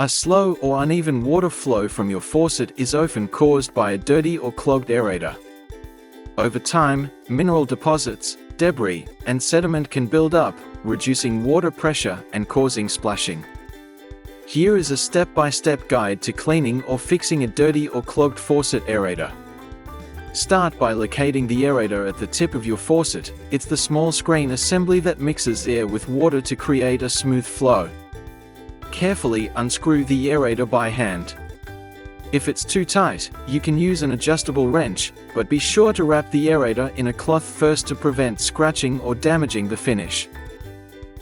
A slow or uneven water flow from your faucet is often caused by a dirty or clogged aerator. Over time, mineral deposits, debris, and sediment can build up, reducing water pressure and causing splashing. Here is a step-by-step guide to cleaning or fixing a dirty or clogged faucet aerator. Start by locating the aerator at the tip of your faucet. It's the small screen assembly that mixes air with water to create a smooth flow. Carefully unscrew the aerator by hand. If it's too tight, you can use an adjustable wrench, but be sure to wrap the aerator in a cloth first to prevent scratching or damaging the finish.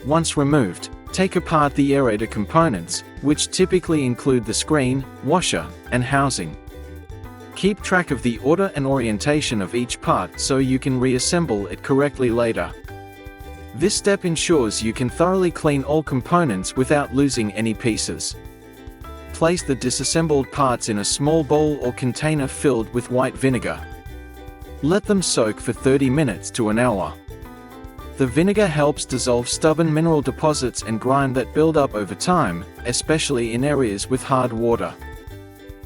Once removed, take apart the aerator components, which typically include the screen, washer, and housing. Keep track of the order and orientation of each part so you can reassemble it correctly later. This step ensures you can thoroughly clean all components without losing any pieces. Place the disassembled parts in a small bowl or container filled with white vinegar. Let them soak for 30 minutes to an hour. The vinegar helps dissolve stubborn mineral deposits and grime that build up over time, especially in areas with hard water.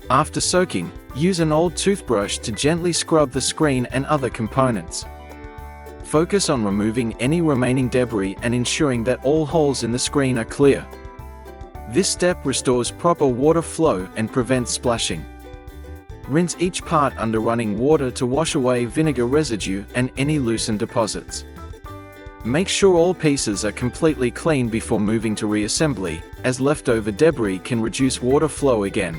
After soaking, use an old toothbrush to gently scrub the screen and other components. Focus on removing any remaining debris and ensuring that all holes in the screen are clear. This step restores proper water flow and prevents splashing. Rinse each part under running water to wash away vinegar residue and any loosened deposits. Make sure all pieces are completely clean before moving to reassembly, as leftover debris can reduce water flow again.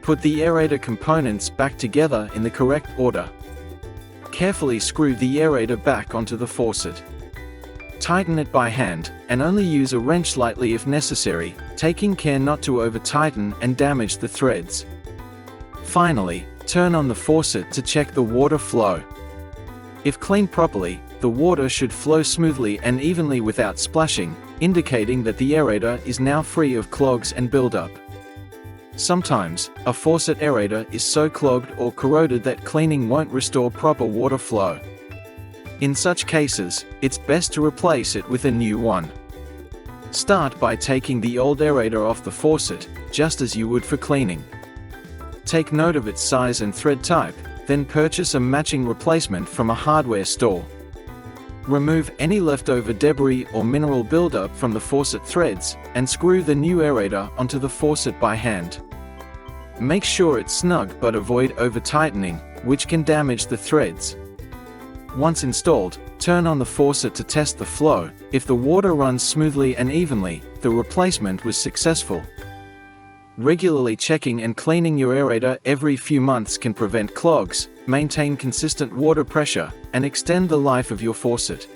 Put the aerator components back together in the correct order. Carefully screw the aerator back onto the faucet. Tighten it by hand, and only use a wrench lightly if necessary, taking care not to over-tighten and damage the threads. Finally, turn on the faucet to check the water flow. If cleaned properly, the water should flow smoothly and evenly without splashing, indicating that the aerator is now free of clogs and buildup. Sometimes, a faucet aerator is so clogged or corroded that cleaning won't restore proper water flow. In such cases, it's best to replace it with a new one. Start by taking the old aerator off the faucet, just as you would for cleaning. Take note of its size and thread type, then purchase a matching replacement from a hardware store. Remove any leftover debris or mineral buildup from the faucet threads, and screw the new aerator onto the faucet by hand. Make sure it's snug but avoid over-tightening, which can damage the threads. Once installed, turn on the faucet to test the flow. If the water runs smoothly and evenly, the replacement was successful. Regularly checking and cleaning your aerator every few months can prevent clogs, maintain consistent water pressure, and extend the life of your faucet.